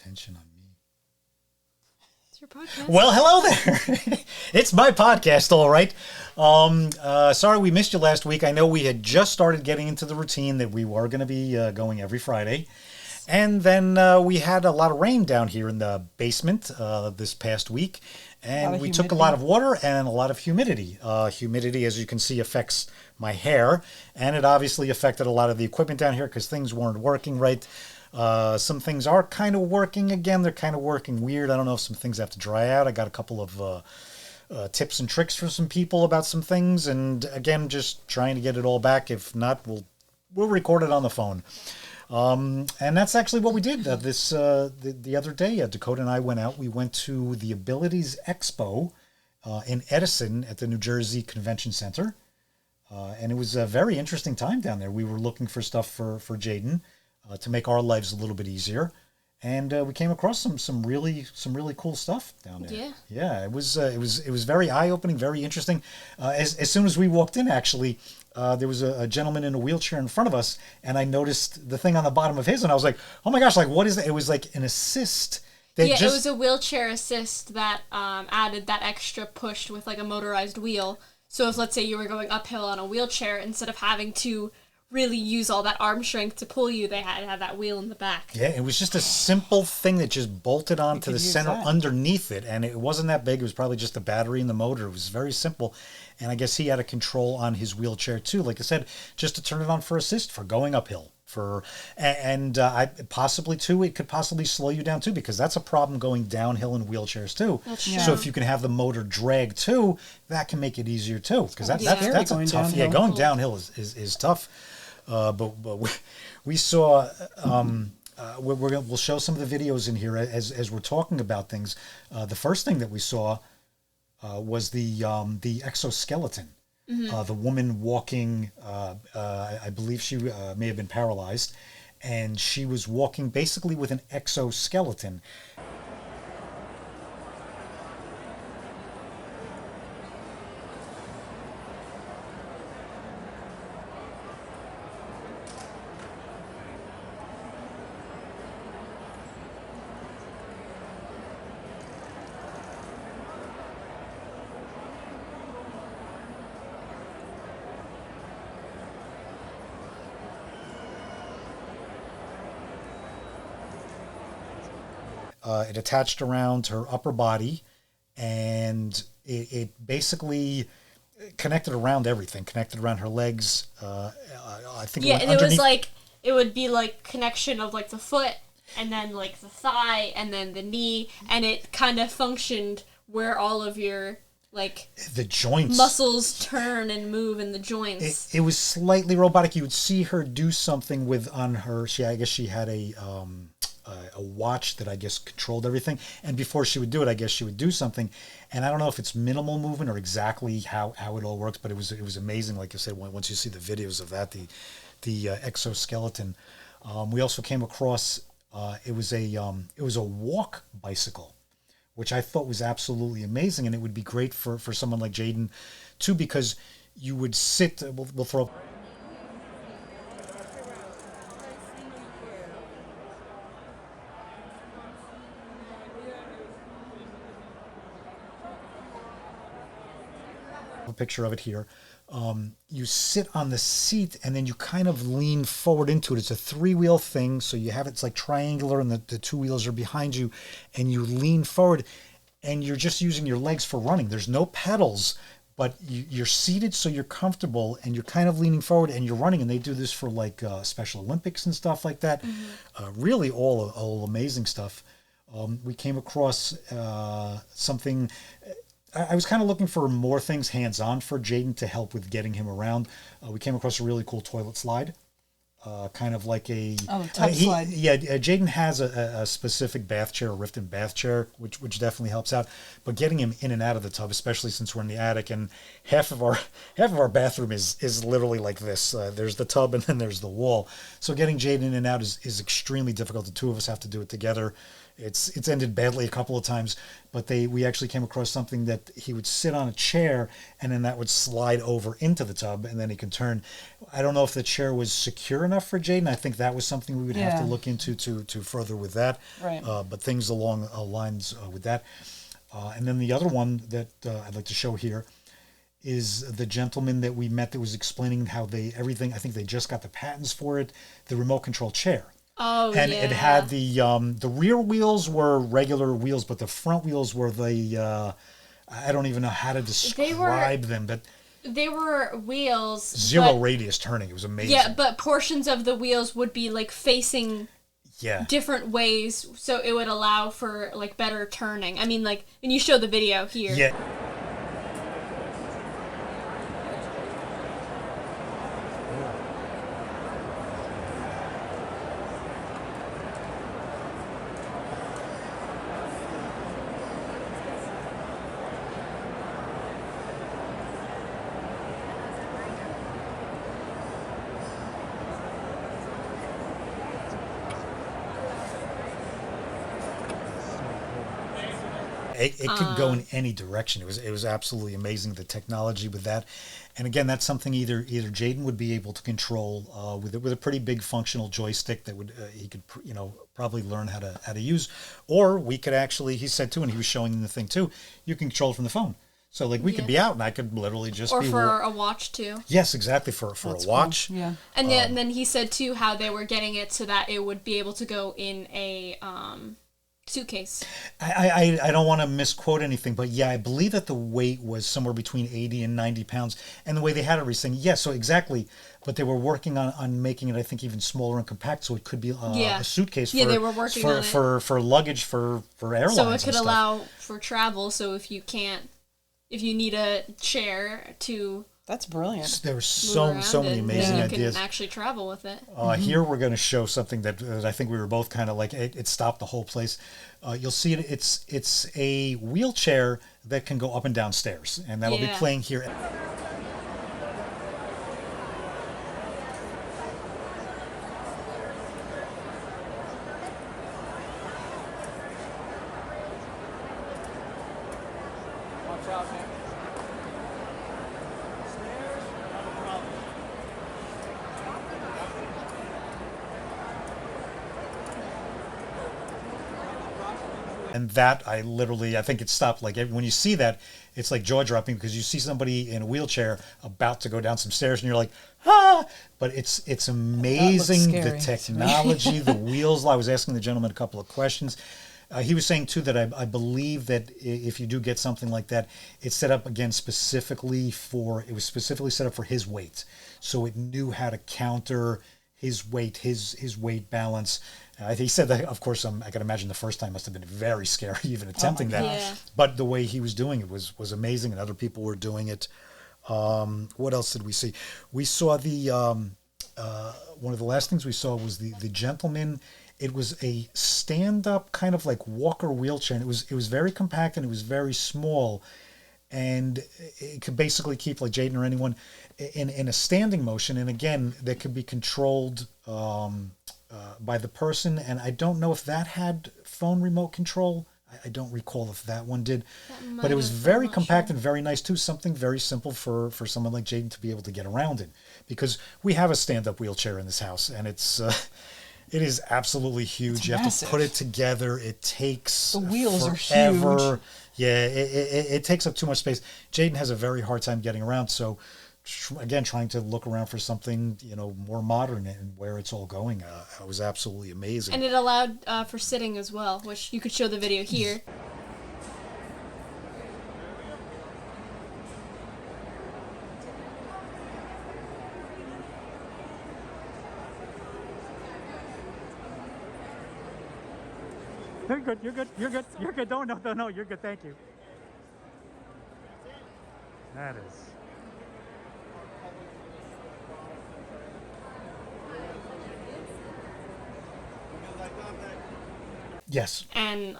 attention on me. It's your podcast. Well, hello there. It's my podcast, all right. Sorry we missed you last week. I know we had just started getting into the routine that we were going to be going every Friday. And then we had a lot of rain down here in the basement this past week. And we took a lot of water and a lot of humidity. Humidity, as you can see, affects my hair. And it obviously affected a lot of the equipment down here because things weren't working right. Some things are kind of working again. They're kind of working weird. I don't know if some things have to dry out. I got a couple of tips and tricks from some people about some things. And again, just trying to get it all back. If not, we'll record it on the phone. And that's actually what we did the other day. Dakota and I went out. We went to the Abilities Expo in Edison at the New Jersey Convention Center. And it was a very interesting time down there. We were looking for stuff for Jayden to make our lives a little bit easier. And we came across some really cool stuff down there. Yeah, it was very eye-opening, very interesting. As soon as we walked in, actually, there was a gentleman in a wheelchair in front of us, and I noticed the thing on the bottom of his, and I was like, "Oh my gosh! Like, what is that?" It was like an assist. It was a wheelchair assist that added that extra push with like a motorized wheel. So if, let's say, you were going uphill on a wheelchair, instead of having to really use all that arm strength to pull you, they had to have that wheel in the back. Yeah, it was just a simple thing that just bolted onto the center underneath it, and it wasn't that big. It was probably just a battery in the motor. It was very simple, and I guess he had a control on his wheelchair too. Like I said, just to turn it on for assist for going uphill. I possibly too, it could possibly slow you down too, because that's a problem going downhill in wheelchairs too. So if you can have the motor drag too, that can make it easier too, because that's a tough. Downhill. Yeah, going downhill is tough. But we saw. We'll show some of the videos in here as we're talking about things. The first thing that we saw was the exoskeleton. Mm-hmm. The woman walking, I believe she may have been paralyzed, and she was walking basically with an exoskeleton. It attached around her upper body, and it basically connected around everything, connected around her legs. I think. Yeah, and it was like, it would be like connection of like the foot, and then like the thigh, and then the knee, and it kind of functioned where all of your like the joints, muscles turn and move in the joints. It was slightly robotic. You would see her do something on her. I guess she had a watch that I guess controlled everything, and before she would do it, I guess she would do something, and I don't know if it's minimal movement or exactly how it all works, but it was amazing. Like I said, once you see the videos of that, the exoskeleton. We also came across it was a walk bicycle, which I thought was absolutely amazing, and it would be great for someone like Jayden too, because you would sit. We'll throw a picture of it here. You sit on the seat and then you kind of lean forward into it. It's a 3-wheel thing, so you have it's like triangular, and the 2 wheels are behind you, and you lean forward, and you're just using your legs for running. There's no pedals, but you're seated so you're comfortable, and you're kind of leaning forward and you're running. And they do this for like Special Olympics and stuff like that. Mm-hmm. Really all amazing stuff. We came across something. I was kind of looking for more things hands-on for Jayden to help with getting him around. We came across a really cool toilet slide, kind of like a tub slide. Yeah, Jayden has a specific bath chair, a Riften bath chair, which definitely helps out. But getting him in and out of the tub, especially since we're in the attic, and half of our bathroom is literally like this. There's the tub and then there's the wall. So getting Jayden in and out is extremely difficult. The two of us have to do it together. It's ended badly a couple of times, but we actually came across something that he would sit on a chair and then that would slide over into the tub and then he can turn. I don't know if the chair was secure enough for Jayden. I think that was something we would have to look into to further with that. Right. But things along lines with that. And then the other one that I'd like to show here is the gentleman that we met that was explaining how everything. I think they just got the patents for it. The remote control chair. Oh, and yeah. it had the rear wheels were regular wheels, but the front wheels were I don't even know how to describe them, but they were wheels. Zero radius turning. It was amazing. Yeah, but portions of the wheels would be like facing different ways, so it would allow for like better turning. I mean, like, and you show the video here. Yeah. It could go in any direction. It was absolutely amazing, the technology with that. And again, that's something either Jayden would be able to control with a pretty big functional joystick that would he could probably learn how to use, or we could actually, he said too, and he was showing the thing too, you can control it from the phone. So like we could be out and I could literally just or for a watch too. Yes, exactly, for a watch. Cool. Yeah. And then he said too how they were getting it so that it would be able to go in a suitcase. I don't want to misquote anything, but yeah, I believe that the weight was somewhere between 80 and 90 pounds. And the way they had it recently, so exactly. But they were working on making it, I think, even smaller and compact, so it could be a suitcase they were working on it. for luggage for airlines. So it could allow for travel. So if you need a chair to... That's brilliant. There were so many amazing ideas. You can actually travel with it. Here we're going to show something that I think we were both kind of like, it stopped the whole place. You'll see it. It's a wheelchair that can go up and down stairs, and that'll be playing here. Watch out, man. And that I think it stopped. Like when you see that, it's like jaw dropping because you see somebody in a wheelchair about to go down some stairs, and you're like, ah! But it's amazing, the technology, the wheels. I was asking the gentleman a couple of questions. He was saying too that I believe that if you do get something like that, it's set up again specifically set up for his weight, so it knew how to counter his weight, his weight balance. He said that, of course, I can imagine the first time must have been very scary, even attempting that. Yeah. But the way he was doing it was amazing, and other people were doing it. What else did we see? We saw one of the last things we saw was the gentleman. It was a stand-up kind of like walker wheelchair, and it was very compact and it was very small, and it could basically keep like Jayden or anyone in a standing motion. And again, that could be controlled by the person, and I don't know if that had phone remote control. I don't recall if that one did, but it was very compact and very nice too. Something very simple for someone like Jayden to be able to get around in, because we have a stand-up wheelchair in this house, and it is absolutely huge. It's you massive. Have to put it together. It takes the wheels forever. Are huge. Yeah, it takes up too much space. Jayden has a very hard time getting around, so again, trying to look around for something more modern and where it's all going. It was absolutely amazing. And it allowed for sitting as well, which you could show the video here. You're good. You're good. You're good. You're good. No. You're good. Thank you. That is. Yes. And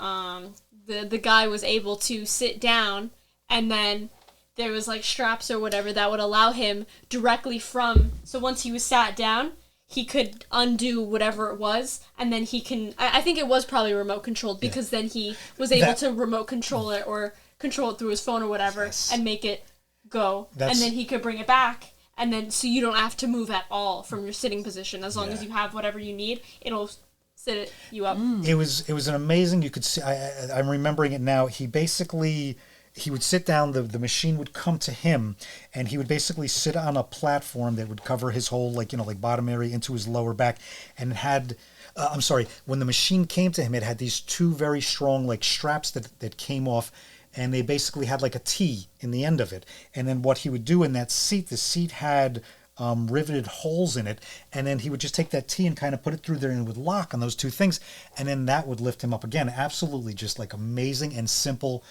the guy was able to sit down, and then there was like straps or whatever that would allow him directly from. So once he was sat down, he could undo whatever it was, and then he can... I think it was probably remote controlled, because then he was able to remote control it, or control it through his phone or whatever, and make it go. And then he could bring it back, and then so you don't have to move at all from your sitting position. As long as you have whatever you need, it'll sit you up. It was an amazing... You could see... I'm remembering it now. He basically... He would sit down, the machine would come to him, and he would basically sit on a platform that would cover his whole, like bottom area into his lower back. And it had, when the machine came to him, it had these two very strong, like, straps that came off, and they basically had like a T in the end of it. And then what he would do in that seat, the seat had riveted holes in it, and then he would just take that T and kind of put it through there, and it would lock on those two things, and then that would lift him up again. Absolutely just like amazing and simple.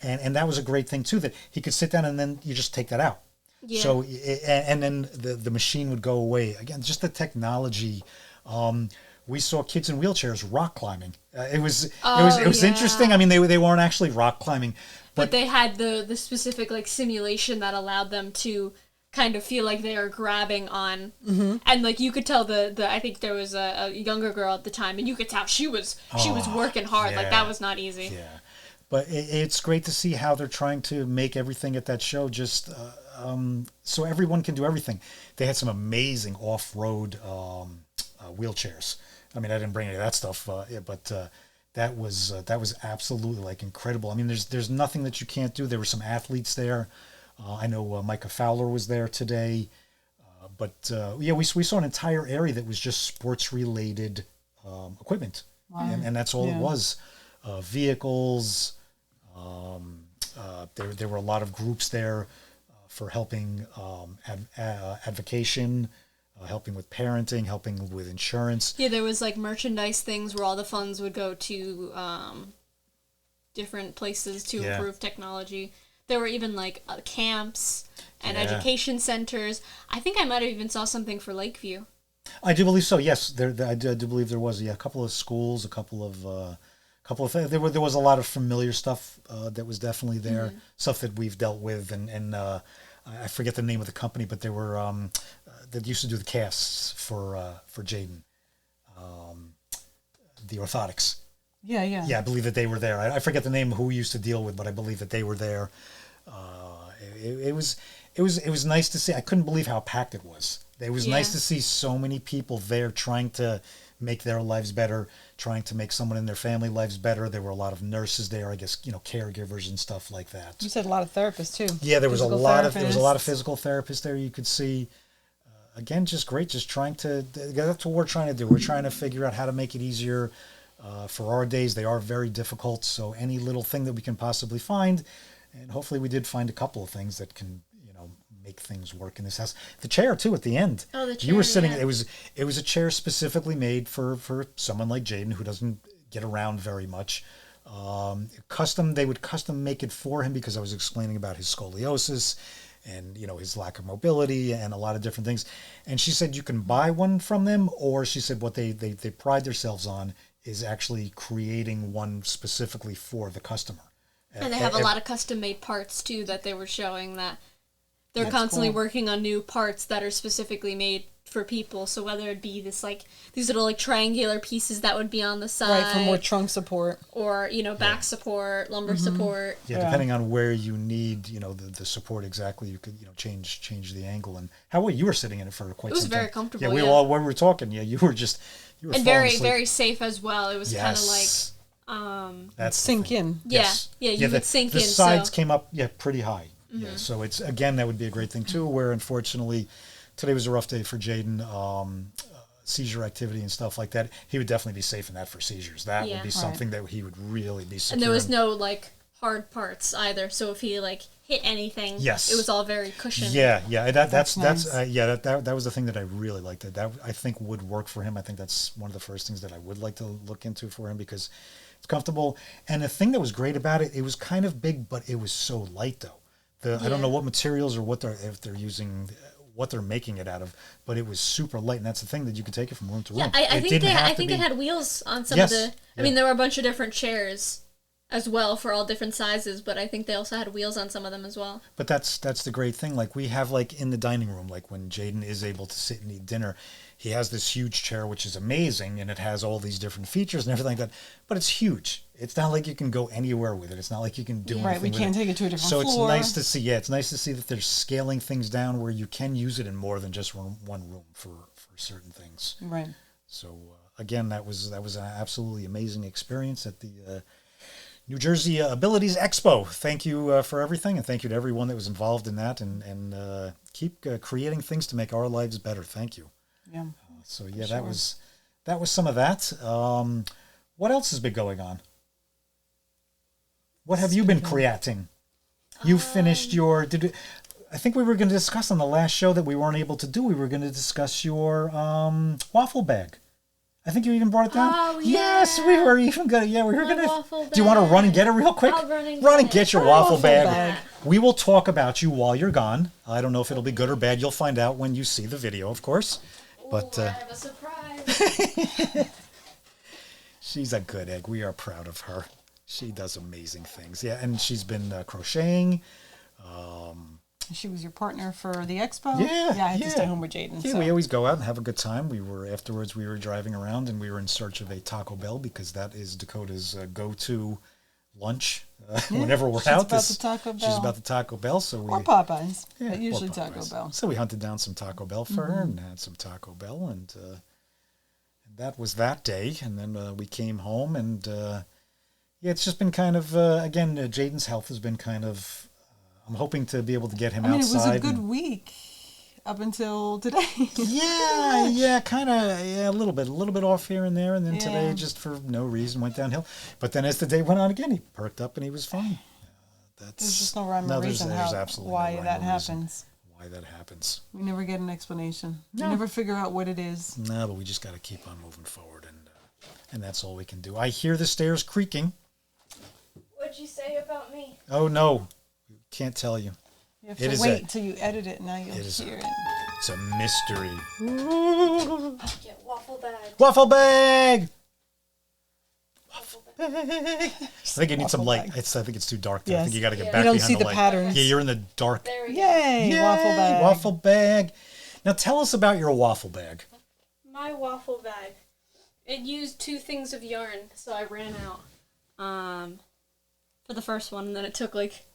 And that was a great thing too, that he could sit down and then you just take that out. Yeah. So, and then the machine would go away. Again, just the technology. We saw kids in wheelchairs rock climbing. It was interesting. I mean, they weren't actually rock climbing, but they had the specific like simulation that allowed them to kind of feel like they are grabbing on, and like you could tell the I think there was a younger girl at the time, and you could tell she was working hard. Yeah. Like that was not easy. Yeah. But it's great to see how they're trying to make everything at that show just so everyone can do everything. They had some amazing off-road wheelchairs. I mean, I didn't bring any of that stuff, but that was absolutely like incredible. I mean, there's nothing that you can't do. There were some athletes there. I know Micah Fowler was there today. But we saw an entire area that was just sports-related equipment. Wow. And that's all it was. Vehicles. There were a lot of groups there for helping advocation, helping with parenting, helping with insurance. Yeah, there was like merchandise things where all the funds would go to different places to improve technology. There were even like camps and education centers. I think I might have even saw something for Lakeview. I do believe so. Yes, I do believe there was a couple of schools, a couple of things. There was a lot of familiar stuff that was definitely there, stuff that we've dealt with, and I forget the name of the company, but they were that used to do the casts for Jayden, the orthotics. Yeah, I believe that they were there. I forget the name of who we used to deal with, but I believe that they were there. It was nice to see. I couldn't believe how packed it was. It was nice to see so many people there trying to make their lives better, trying to make someone in their family lives better. There were a lot of nurses there, I guess, caregivers and stuff like that. You said a lot of therapists too. Yeah, there was a lot of physical therapists there. You could see, again, just great. Just trying to. That's what we're trying to do. We're trying to figure out how to make it easier for our days. They are very difficult. So any little thing that we can possibly find, and hopefully we did find a couple of things that can make things work in this house. The chair too at the end. Oh, the chair. You were sitting. Yeah. It was a chair specifically made for someone like Jayden who doesn't get around very much. They would custom make it for him because I was explaining about his scoliosis and his lack of mobility and a lot of different things. And she said you can buy one from them, or she said what they pride themselves on is actually creating one specifically for the customer. And they have a lot of custom made parts too that they were showing that. They're constantly working on new parts that are specifically made for people. So whether it be these little triangular pieces that would be on the side, right, for more trunk support, or back support, lumbar support. Yeah, depending on where you need the support exactly, you could change the angle. And you were sitting in it for quite some time. It was very comfortable. Yeah, when we were talking, you were and very very safe as well. It was kind of like that's sink in. Yeah, you would sink in. The sides came up pretty high. Mm-hmm. Yeah, so it's that would be a great thing too. Where unfortunately, today was a rough day for Jayden. Seizure activity and stuff like that. He would definitely be safe in that for seizures. That would be something that he would really be secure. And there was no hard parts either. So if he hit anything, it was all very cushioned. Yeah. That's nice. That was the thing that I really liked. That I think would work for him. I think that's one of the first things that I would like to look into for him because it's comfortable. And the thing that was great about it, it was kind of big, but it was so light though. I don't know what materials or if they're using, what they're making it out of, but it was super light, and that's the thing that you could take it from room to room. Yeah, I think they had wheels on some of the. I mean, there were a bunch of different chairs as well for all different sizes, but I think they also had wheels on some of them as well. But that's the great thing. We have in the dining room, when Jayden is able to sit and eat dinner, he has this huge chair, which is amazing, and it has all these different features and everything like that. But it's huge. It's not like you can go anywhere with it. It's not like you can do anything Right, we with can't it. take it to a different So floor. it's nice to see. Yeah, it's nice to see that they're scaling things down where you can use it in more than just one room for certain things. Right. So again, that was an absolutely amazing experience at the New Jersey Abilities Expo. Thank you for everything, and thank you to everyone that was involved in that, and keep creating things to make our lives better. Thank you. Yeah. So yeah, Sure. that was some of that. What else has been going on? What have you been creating? You finished your I think we were going to discuss on the last show that we weren't able to do. We were going to discuss your waffle bag. I think you even brought it down. Oh, Yes, yeah. we were even going to. Yeah, we were My going waffle to. Do you want to run and get it real quick? I'll run and and get get it. your My waffle waffle bag. bag. We will talk about you while you're gone. I don't know if it'll be good or bad. You'll find out when you see the video, of course. But Ooh, I have a surprise. she's a good egg. We are proud of her. She does amazing things. Yeah, and she's been crocheting. She was your partner for the expo? Yeah, Yeah, I had yeah. to stay home with Jaydens. Yeah, so. we always go out and have a good time. Afterwards we were driving around and we were in search of a Taco Bell because that is Dakota's go-to lunch whenever we're she's out. about the Taco She's Bell. about the Taco Bell, so we Or Popeyes, yeah, but usually or Taco Popeyes. Bell. So we hunted down some Taco Bell for her and had some Taco Bell, and that was that day. And then we came home, and yeah, it's just been kind of again, Jaydens' health has been kind of. I'm hoping to be able to get him I mean, outside. it was a good and- week up until today. Yeah, kind of, a little bit off here and there, and then today Yeah. just for no reason went downhill. But then as the day went on again, he perked up and he was fine. That's There's just no rhyme or there's reason absolutely no why rhyme that or reason happens. Why that happens? We never get an explanation. No. We never figure out what it is. No, but we just got to keep on moving forward, and that's all we can do. I hear the stairs creaking. What'd you say about me? Oh no, can't tell you. You have It to is wait a- till you edit it. Now you'll it is a- hear it. It's a mystery. Get waffle bag. Waffle bag. Waffle bag. I think you need some Waffle light. bag. I think it's too dark there. I Yes. think you got to get Yeah. back You don't behind see the the light. patterns. Yeah, you're in the dark. There we go. Yay, Yay, waffle bag. Waffle bag. Now tell us about your waffle bag. My waffle bag. It used 2 things of yarn, so I ran out. For the first one, and then it took like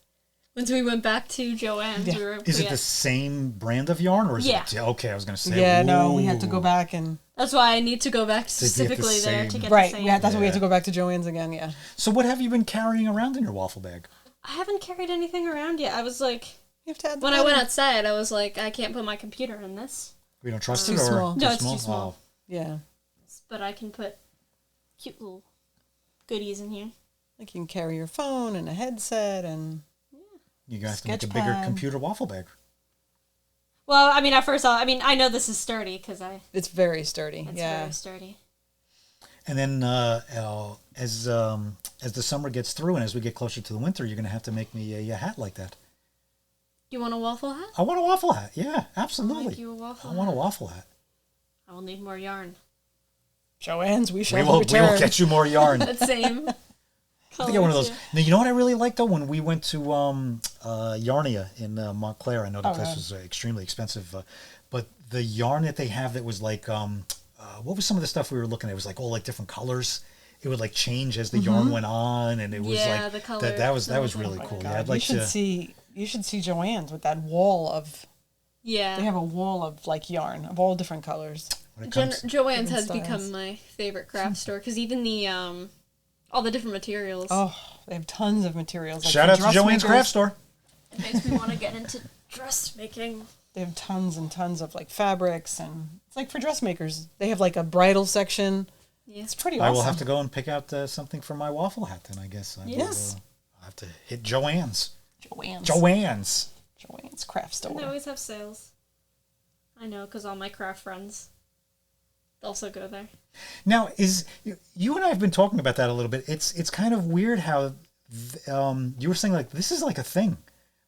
once we went back to Joanne's, Yeah. we were Is it the same brand of yarn, or is Yeah. it? Okay, I was gonna say. Yeah, no, we had to go ooh. back and That's why I need to go back get the specifically there to same- get right. the same. Yeah, that's why we had to Yeah. go back to Joanne's again. Yeah, So what have you been carrying around in your waffle bag? I haven't carried anything around yet. I was like, you have to add the when I went pattern. outside, I was like, I can't put my computer in this, We don't trust Too it, or small. No, it's too small. Oh. Yeah, but I can put cute little goodies in here. like you can carry your phone and a headset and You guys have to make a Sketch bigger pad. computer waffle bag. Well, I mean, at first, I know this is sturdy because it's very sturdy. it's yeah, very sturdy. And then as the summer gets through and as we get closer to the winter, you're gonna have to make me a hat like that. You want a waffle hat? I want a waffle hat. Yeah, I'll absolutely. make you a waffle I want a hat. waffle hat. I will need more yarn. Joanne's. We We shall will return. get you more yarn. That same. I think I get one of those. Now, you know what I really like though? When we went to Yarnia in Montclair, I know the Oh, place yeah. was extremely expensive, but the yarn that they have that was like, what was some of the stuff we were looking at? It was like all like different colors. It would like change as the yarn went on, and it was Yeah, like the color that was and really everything. cool. God, Yeah, I'd like you should to. see. You should see Joanne's with that wall of. Yeah. They have a wall of like yarn of all different colors. When it comes, Joanne's has different styles. become my favorite craft store because even the all the different materials. Oh, they have tons of materials. Like shout for out to Joanne's dressmakers. Craft Store. It makes me want to get into dressmaking. They have tons and tons of like fabrics, and it's like for dressmakers. They have like a bridal section. Yeah. It's pretty I awesome. will have to go and pick out something for my waffle hat. Then I guess. Yes. I'll have to hit Joanne's. Joanne's craft And they store. always have sales. I know because all my craft friends also go there. Now, you and I have been talking about that a little bit. It's kind of weird how you were saying like this is like a thing,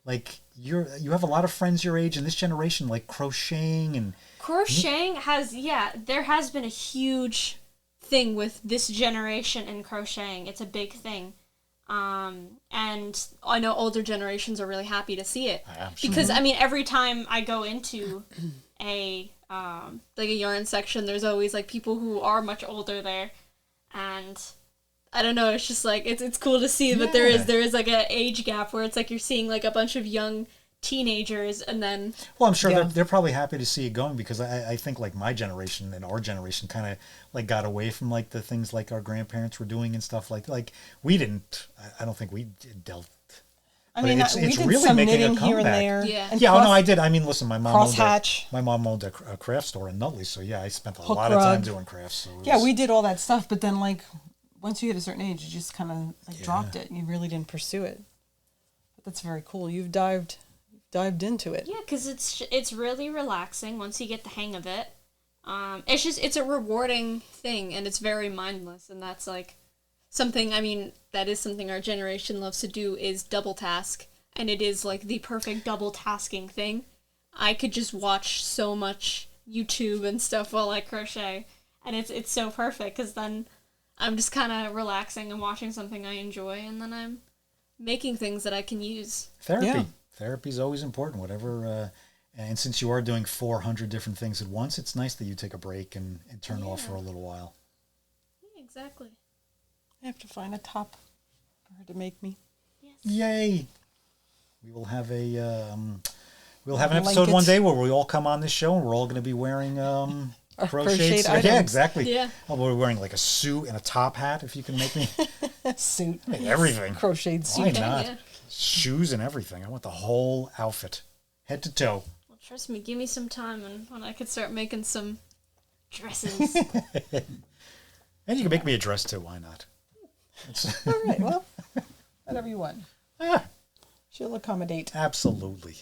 like you have a lot of friends your age in this generation like crocheting and Crocheting there has been a huge thing with this generation in crocheting. It's a big thing. And I know older generations are really happy to see it. Absolutely. Because, I mean, every time I go into a like a yarn section, there's always like people who are much older there, and I don't know, it's just like it's cool to see, but there is like an age gap where it's like you're seeing like a bunch of young teenagers, and then well, I'm sure they're probably happy to see it going, because I think like my generation and our generation kind of like got away from like the things like our grandparents were doing and stuff like we didn't. I don't think we dealt. I mean, it's we did really some making a knitting here and comeback. there. Yeah. And Yeah, no, I did. I mean, listen, my mom owned a craft store in Nutley, so yeah, I spent a lot of time doing crafts. So yeah, we did all that stuff, but then like once you hit a certain age, you just kind of like dropped it. You really didn't pursue it. But that's very cool. You've dived into it. yeah, because it's really relaxing once you get the hang of it. It's a rewarding thing, and it's very mindless, and that's like something, I mean, that is something our generation loves to do, is double task, and it is like the perfect double tasking thing. I could just watch so much YouTube and stuff while I crochet, and it's so perfect, because then I'm just kind of relaxing and watching something I enjoy, and then I'm making things that I can use. Therapy. Yeah. Therapy is always important, whatever. And since you are doing 400 different things at once, it's nice that you take a break and turn off for a little while. Yeah, exactly. I have to find a top for her to make me. Yes. Yay! We will have an episode Blankets. one day where we all come on this show and we're all going to be wearing crocheted Yeah, items. exactly. Yeah. Oh, we're wearing like a suit and a top hat, if you can make me. Suit. I mean, everything. Crocheted Why suit. not? Yeah. Shoes and everything. I want the whole outfit, head to toe. Well, trust me, give me some time, and when I could start making some dresses. And you can make me a dress too. Why not? All right, well, whatever you want. Ah, She'll accommodate. absolutely.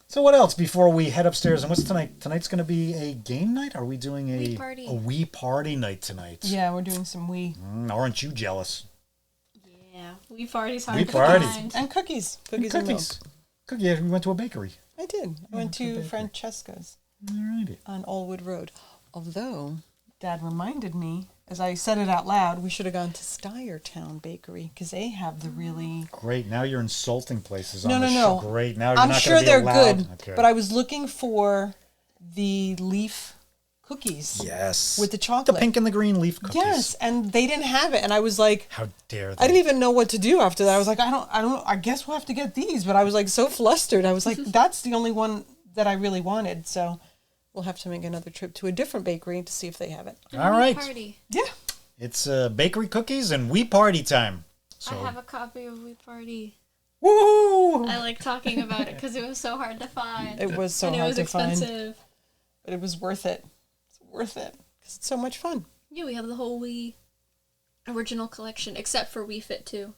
So what else before we head upstairs? And what's tonight? Tonight's going to be a game night? Are we doing Wii party. a Wii party night tonight? Yeah, we're doing some Wii. Aren't you jealous? Yeah, Wii party's hard Wii to party. find. And cookies. Cookies and milk. Yeah, we went to a bakery. I did. I went to Francesca's Alrighty. on Allwood Road. Although, Dad reminded me, as I said it out loud, we should have gone to Stuyertown Bakery, because they have the really... Great. Now you're insulting places No, on no, the no. show. Great. Now you're I'm not sure going to be they're allowed. good, Okay. but I was looking for the leaf cookies. Yes. With the chocolate. The pink and the green leaf cookies. Yes, and they didn't have it, and I was like, How dare they? I didn't even know what to do after that. I was like, I guess we'll have to get these, but I was like so flustered. I was like, that's the only one that I really wanted, so we'll have to make another trip to a different bakery to see if they have it. All right. Party. Yeah. It's bakery cookies and Wii party time. So, I have a copy of Wii Party. woo! I like talking about it because it was so hard to find. It was so and it hard was to find, expensive. but it was worth it. It's worth it because it's so much fun. Yeah, we have the whole Wii original collection, except for Wii Fit 2.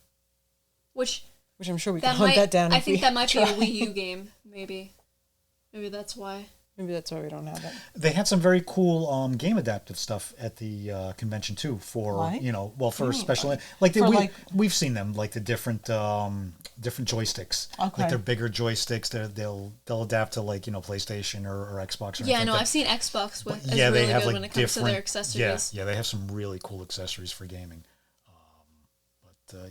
Which I'm sure we can that hunt might, that down. I if think we that might try. be a Wii U game, maybe. Maybe that's why. Maybe that's why we don't have it. They had some very cool game adaptive stuff at the convention too. For Like? for special like For, like- we've seen them like the different joysticks. Okay. Like they're bigger joysticks. They'll adapt to like PlayStation or Xbox. Or Yeah, anything no, like I've seen Xbox with that. is Yeah, really they have good like when it comes to their different accessories. Yeah, they have some really cool accessories for gaming.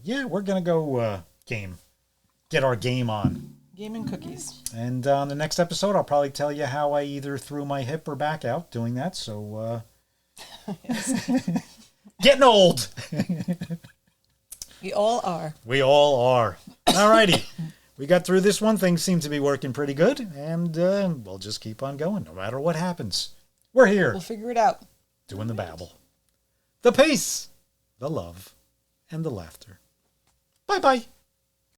Yeah, we're gonna go get our game on. Game and cookies. And on the next episode, I'll probably tell you how I either threw my hip or back out doing that. So, getting old. We all are. We all are. Alrighty. We got through this one. Things seem to be working pretty good. And we'll just keep on going no matter what happens. We're here We'll figure it out. doing the babble. The peace, the love, and the laughter. Bye-bye.